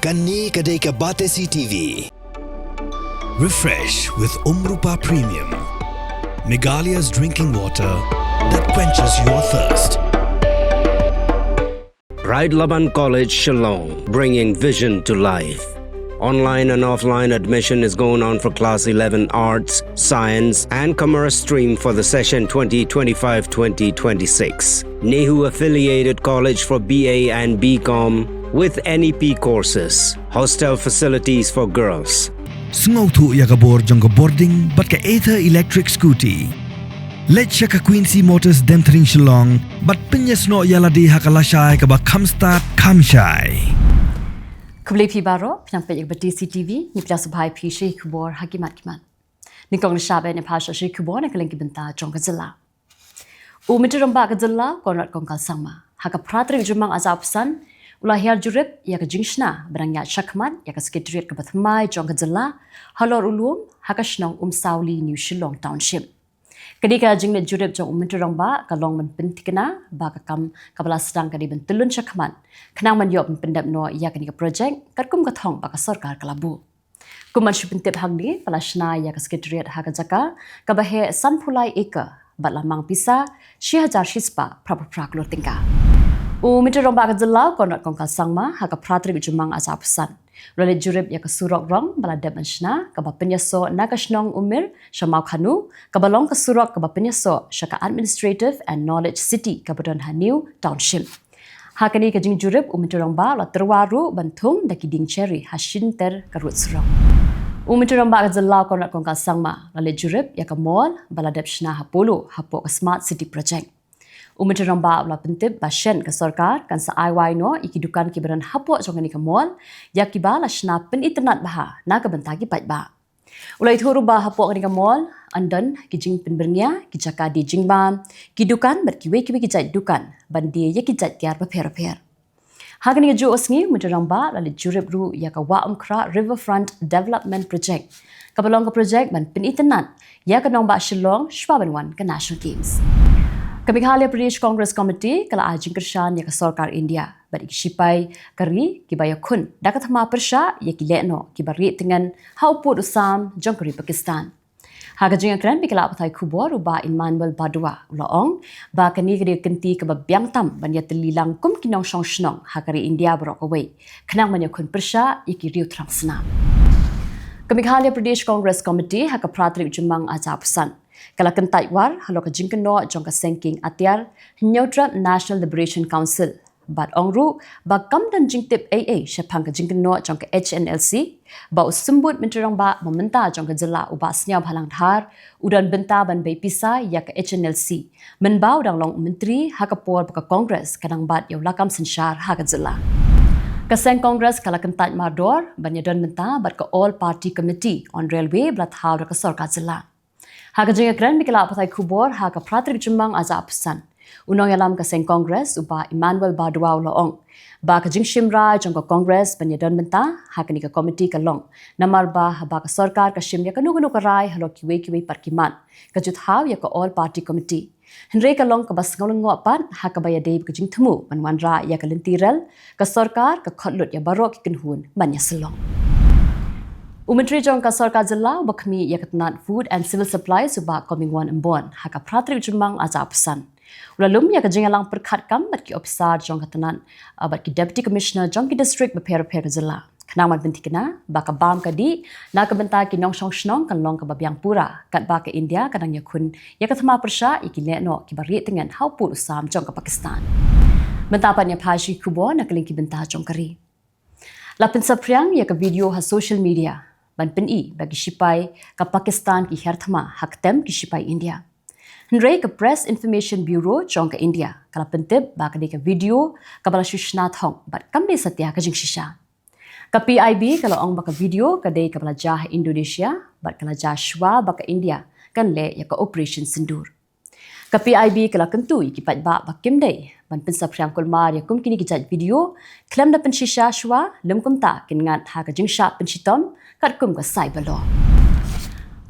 Kani Kadai Batesi TV. Refresh with Umrupa Premium, Meghalaya's drinking water that quenches your thirst. Ride Laban College, Shillong, bringing vision to life. Online and offline admission is going on for Class 11 Arts, Science and Commerce stream for the session 2025-2026. NEHU-affiliated college for BA and BCom with NEP courses. Hostel facilities for girls. Sungautu yakabor jongga boarding but ka Aether electric scooty. Let's ka Quincy Motors Demtring Shillong but pinyasno yaladi hakalashai ka ba kamstart kamshai. Kubli Pibaro, Pnampet Batesi TV, Niplas Bai Pishi Khubor Hakimatkiman. Nikong Shabe and Pasha Shi Khubor and Kylleng Benta Jylla. Umitirum Jylla, Konrad Konkal Sama. Haka Pratri Jymmang Azapsan, Ulahir Jurip, Yaka Jingshna, Branya Shakman, Yaka Skitrit Kabathmai, Jylla, Halor Ulum, Hakashnong Sauli, New Shillong Township. Kadika Jing Jurip Jong Umituramba, Kalongman Pintikana, Bakakam, Kabalastan Kadiban Tulun Shakman, Kanaman Yop Pendap no Yakanika project, Katkum Katong Bakasorkar Kalabu. Kuman Shupintip Hagdi, Palashna Yakaskitrit Hakazaka, Kabahe Sanpulai Eka, Batlamang Pisa, Shihajar Shispa, Proper Prak Lurtinka. Umituramba Jylla, Konrad Konkal Sangma, Haka Pratri Jymmang Azapsan. Rale Jurip Yakasurok Rong, Baladeb Anshna, Kabapinyaso Nakashnong Umir, Shamau Khanu, Kabalong Kasurok Kabapinyaso, Shaka Administrative and Knowledge City, Kabadan Haniu, Township. Hakani Kajing Jurip, Umituramba, La Terwaru, Bantung, Dakiding Cherry, Hashinter, Karutsrong. Umituramba Jylla, Konrad Konkal Sangma, Rale Jurip, Yakamol, Baladeb Shna Hapolo, Hapo Smart City Project. Umituramba la pentip bashen ke sarkar kan sa IY no ikidukan kibaran hapo jongani ke mall yakiba la shna pen internet baha na ke bentagi pat ba ulai thuru ba hapo ni ke mall andan kijing penbernia kijaka di Jymmang kidukan berkiwe kiwe kijat dukan bandi ya kijat tiar per hagani ke jo osngi umituramba la jurib ru ya ka wa umkra riverfront development project kabalong ke project ban pen internet ya ke nong ba Shillong shwabanwan ke national games. Meghalaya Pradesh Congress Committee kala ajing kershan ya ke Sarkar India bari kishipai kari kibaya kun dakat hama persha ya kileno kibari dengan hauput usam jongkari Pakistan. Haga jing akran bikala Pyrthei Khubor uba Immanuel Badua ulaong ba kani kiri kenti ke babyang tam ban ya telilang kum kinong shong shnong hakari India borok away kenang manya kun persha ya kiriu terang senam. Meghalaya Pradesh Congress Committee haka Pratri Jymmang Azapsan. Kala kentai war halo ka jingkeno jong ka senking atiar Neutral National Liberation Council bat ongru ba kamdan jingtip AA shapang ka jingkeno jong ka HNLC ba usumbut menterang ba mementa jong ka Jylla uba snya bhalang dhar udan benta ban bei pisa ya ka HNLC menbau dang long menteri hakapor ka Congress kadang bat yaw lakam sensyar ha ka Jylla. Kaseng Congress kala kentai mardor ban yadan benta bat ka All Party Committee on Railway blat haw ka Sarkar Jylla. Haka jing akran bikala Pyrthei Khubor haka Pratri Jymmang Azapsan. Unong yalam kaseng Congress uba Immanuel Badua ulaong. Ba ka jing shimra jong ka Congress banyadan benta haka ni ka committee ka long. Namar ba ba ka Sarkar ka shimya ka nugunu ka rai halo kiwe parkiman. Ka juthaw ya ka All Party Committee. Henry ka long ka bas ngolong ngopan haka ba ya deb ka jing thumu manwan ra ya ka lintiral ka Sarkar ka khotlut ya barok ki kinhun manya selong. Umenteri jong ka Sarkar Jylla bakmi yakatnat food and civil supplies uba komingwan embon haka Pratri Jymmang Azapsan. Ulalum ya ka jingalang perkhat kam bat ki officer jong katanan bat ki deputy commissioner jong ki district beper Jylla. Kanaman bentikena baka bam ka di na ka benta ki nong shong shnong kan long ka babyang pura kat ba ka India kadang yakun yakathma persha ikile no ki bari tengan hauput usam jong ka Pakistan. Bentapan ya Pyrthei Khubor na kaling ki benta jong kari. Lapin sapriang ya ka video ha social media ban peni bagi sipai ka Pakistan ki herthma haktem ki sipai India. Henry ka Press Information Bureau jong ka India kala pentib ba ka ka video ka bala shushna thong bat kamde satya ka jing shisha. Ka PIB kala ong ba ka video ka dei ka bala jah Indonesia bat kala jah shwa ba ka India kan le ya ka Operation Sindur. Ka PIB kala kentui ki pat ba kimdei ban pensa priang kulmar ya kum kini ki jat video klem da penshisha shwa lem kum ta kingat ha ka jing sha penshitom kat kum ka cyber law.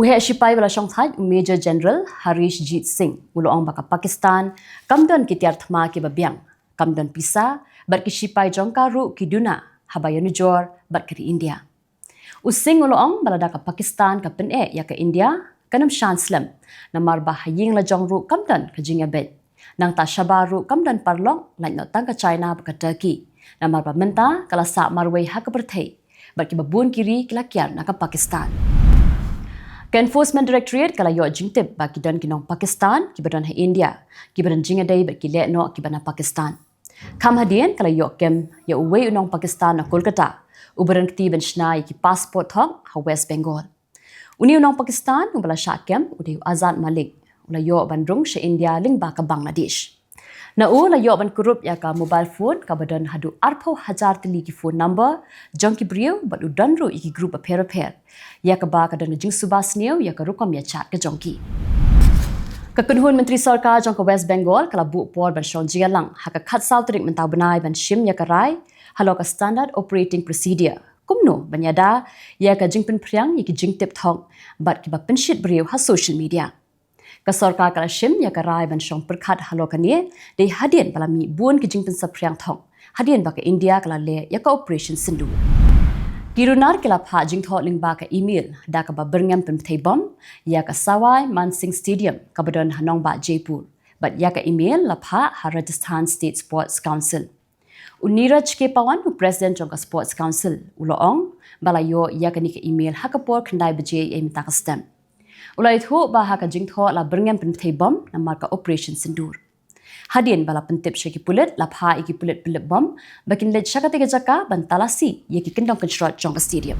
Uhe sipai bala shong thai Major General Harish Jeet Singh uloong baka Pakistan kamdon ki tiar thma ki babyang kamdon pisa bar ki sipai jong ka ru ki duna habaya nujor bat ke India. Using uloong balada ka Pakistan ka pen ya ke India kanam shanslam namar ba haying la jongru kamdan ka jinga bet nang ta shabaru kamdan parlong lain no tang ka China ba ka Turkey namar ba menta kala sa marway ha ka Pyrthei bat ki babun kiri kilakian na ka Pakistan. Ka Enforcement Directorate kala yo jingtip ba ki dan kinong Pakistan ki badan ha India ki badan jinga dai ba ki le no ki bana Pakistan. Kam hadien kala yo kem ya uwe unong Pakistan na Kolkata ubaran kti ben shnai ki passport thong ha West Bengal. Uni unong Pakistan ubala syakem udi Azad Malik ula yo bandrung she India ling ba ka Bangladesh. Na u la yo ban kurup ya ka mobile phone ka badan hadu arpo hajar tili ki phone number jong ki brio but udanru iki group a pair ya ka ba ka dan jing subas neu ya ka rukom ya chat ka jongki. Kepenhun Menteri Sarkar jong ka West Bengal kala bu por ban shon Jylang ha ka khat saw Tarik mentau benai ban shim ya ka rai halo ka standard operating procedure kumno banyada ya ka jingpen priang yiki jingtip thong bat ki ba penshit brio ha social media ka sarkar kala shim ya ka rai ban shong perkhat halo ka ne de hadien balami bun ki jingpen sa priang thong hadien ba ka India kala le ya ka operation sindu kirunar kala pha jing tho ling ba ka email da ka ba berngam pen bom ya ka Sawai Mansingh Stadium ka badan hanong ba Jaipur bat ya ka email la pha ha Rajasthan State Sports Council Uniraj ke pawan u president jong ka Sports Council uloong balayo ya ka ni ka email ha ka por khandai bje em ta ka stem ulai tho ba ha ka jing tho la berngam pen bom namar ka operation sindur hadien bala pentip sheki pulet la pha iki pulet pulet bom bakin le shakate ke jaka ban talasi ye ki kindong construct jong ka stadium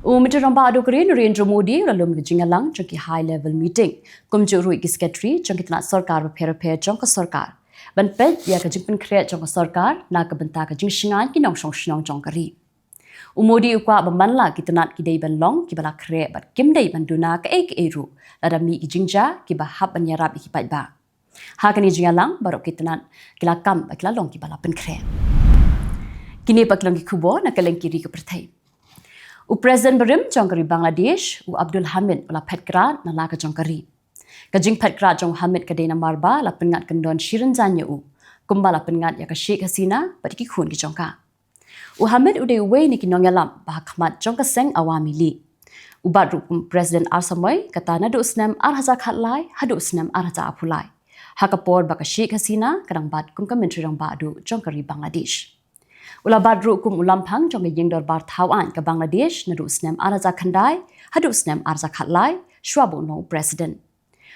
Umiter ramba adu kare Narendra Modi lalum ke Jylang jong ki high level meeting kumjuru ki secretary jong ki tna sarkar ba phera jong ka sarkar ban pet ya ka jingpen kre jong ka sarkar na ka banta ka jing shingan ki nong shong jong kari umodi ukwa bamanla ki tanat ki dei ban long ki bala kre bat kim dei ban duna ka ek eru lada mi ki jingja ki ba hab ban yarab ki pat ba ha ka ni Jylang barok ki tanat ki la kam ba ki la long ki bala pen kre kini paklong ki Khubor na Kylleng kiri ka Pyrthei u president berim jong kari Bangladesh u Abdul Hamid ula petkra na la ka jong kari Kajing petkra jong Hamid kadena marba la pengat kendon shirin zanya u kumba la pengat ya ka Sheikh Hasina bat ki khun ki jongka u Hamid ude we ni ki nongyalam ba khmat jong ka seng awami li u bat ru president arsamoy kata na du snam arhaza khatlai hadu snam arhaza apulai hakapor ba ka Sheikh Hasina kadang bat kum ka menteri rang ba du jong kari Bangladesh ula bat ru kum ulam phang jong yeng dor bar thawan ka Bangladesh na du snam arhaza khandai hadu snam arhaza khatlai shwabu no president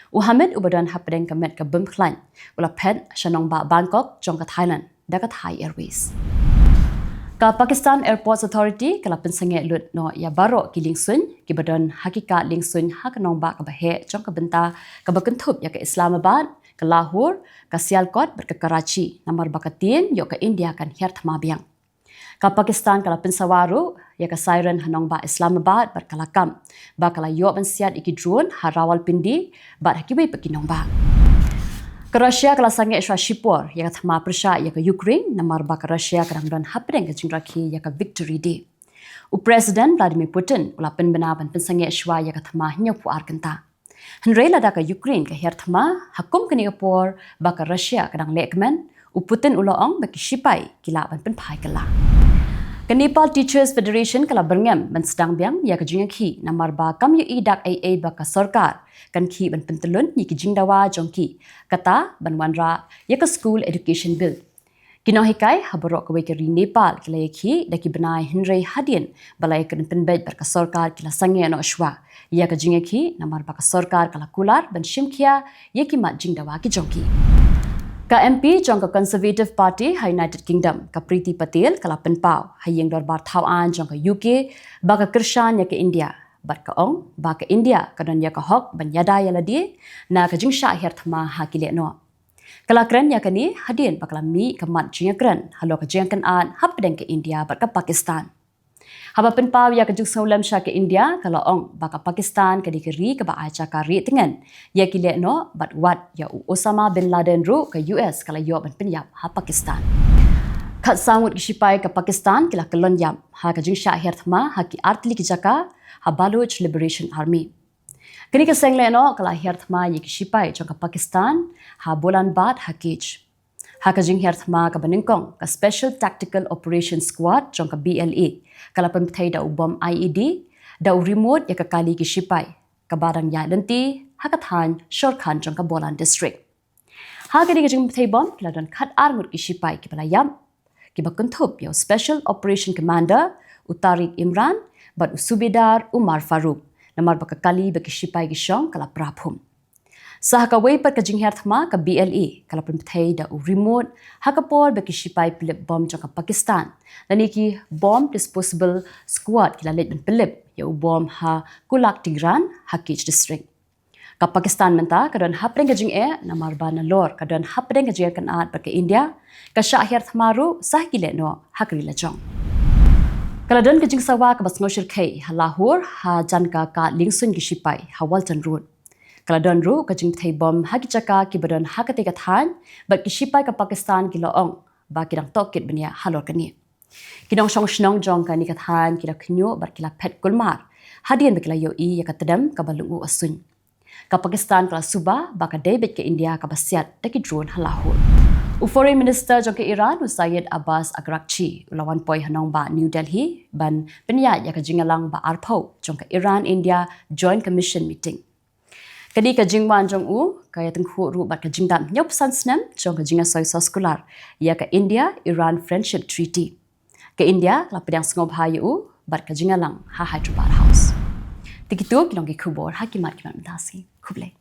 Hamid ubadan hapdeng ka met ka bumklan ula pet shanong ba Bangkok jong ka Thailand da ka Thai Airways ka Pakistan Airports Authority kala pensange lut no ya baro ki lingsun ki badan hakika lingsun ha ka nong ba ka bahe jong ka benta ka bakentup ya ka Islamabad ka Lahore ka Sialkot ber ka Karachi namar ba ka tien yo ka India kan her thama biang ka Pakistan kala pensawaru ya ka siren hanong ba Islamabad bar kala kam ba kala yo ban siat iki drone ha Rawalpindi bar hakibai pakinong ba ka Russia kala sange shwa shipor ya ka thama persha ya ka Ukraine namar ba ka Russia kadang don hapdeng ka jingrakhi ya ka Victory Day u president Vladimir Putin ula penbena ban pensange shwa ya ka thama hnya pu arkanta Henry lada ka Ukraine ka her thama hakum kani por ba ka Russia kadang lekmen u Putin uloong ba ki shipai kila ban pen phai kala Ka Nepal Teachers Federation kala berngam ban sedang biang ya ka jingakhi namar ba kam yu idak AA ba ka sarkar kan khi ban pentelun ni ki jingdawa jongki kata ban wanra ya ka school education bill kino hikai haboro ka wekeri Nepal kala yakhi daki benai Henry Hadien balai kan penbet bar ka sarkar kila sange no shwa ya ka jingakhi namar ba ka sarkar kala kular ban shimkhia yaki ma jingdawa ki jongki Ka MP jong ka Conservative Party ha United Kingdom ka Priti Patel kala penpau ha yeng dor bar thawan jong ka UK ba ka Kirshan ya ka India bat ka ong ba ka India ka don ya ka hok ban yada ya ladi na ka jingsha her thama ha kile no kala kran ya ka ni hadien bakala mi ka mat jinga kran halo ka jeng kan an hap deng ka India bat ka Pakistan haba penpau ya ka jung solam sha ka India kala ong ba ka Pakistan ka dikeri ka ba acha ka ri tengan ya kile no bat wat ya Osama bin Laden ru ka US kala yo ban penyap ha Pakistan khat sangut ki sipai ka Pakistan kila kelon yam ha ka jing sha her thma ha ki artli ki jaka ha Baloch Liberation Army kini ka sengle no kala her thma ye ki sipai jong ka Pakistan ha bolan bat ha kich Haka jing her thma ka baningkong ka Special Tactical Operations Squad jong ka BLA kala pemthei da ubom IED da remote ya ka kali ki sipai ka barang ya lenti haka than shorkhan jong ka Bolan district. Haka di ka jing pemthei bom kala don khat armut ki sipai ki balayam ki bakuntup yo Special Operation Commander Tarik Imran bat Subedar Umar Farooq namar baka kali baki sipai ki shong kala praphum. Sah ka way par ka jingher thma ka BLA kala pemthei da remote hakapor baki sipai pilip bom jong ka Pakistan lani ki bomb disposable squad kila let ben pilip yo bom ha Kulak Tigran Hakich district. Ka Pakistan menta kadon hapring ka jing namar ba na lor kadon hapring ka jing kan at baka India ka syahir thmaru sah kile no hakri la jong. Kaladon kajing sawa ka bas ngoshir kay ha Lahore ha janka ka lingsun ki sipai ha Walton Road. Kaladon ru kajing thai bom ha ki chaka ki badon ha ka teka than bat ki sipai ka Pakistan ki loong ba ki dang tokit bania halor kani. Kinong shong shnong jong ka ni ka than ki la knyo bar ki la phet kulmar hadian be ki la yo I ya ka tadam ka balungu asun. Ka Pakistan ka suba ba ka David ke India ka basiat ta ki drone ha Lahore. Foreign Minister jong ke Iran Syed Abbas Agrakchi lawan poi hanong ba New Delhi ban penya ya ka jingalang ba arpho jong ka Iran India Joint Commission meeting. Kadi ka jingwan jong u kaya tenghu ru bat ka jingdam nyop sansnem jong ka jinga soy soskular ya ka India Iran Friendship Treaty. Ka India la pedang sengob hayu bat ka jingalang ha Hyderabad House. Tikitu kilong ki Khubor hakimat kimat mendasi. Khuble.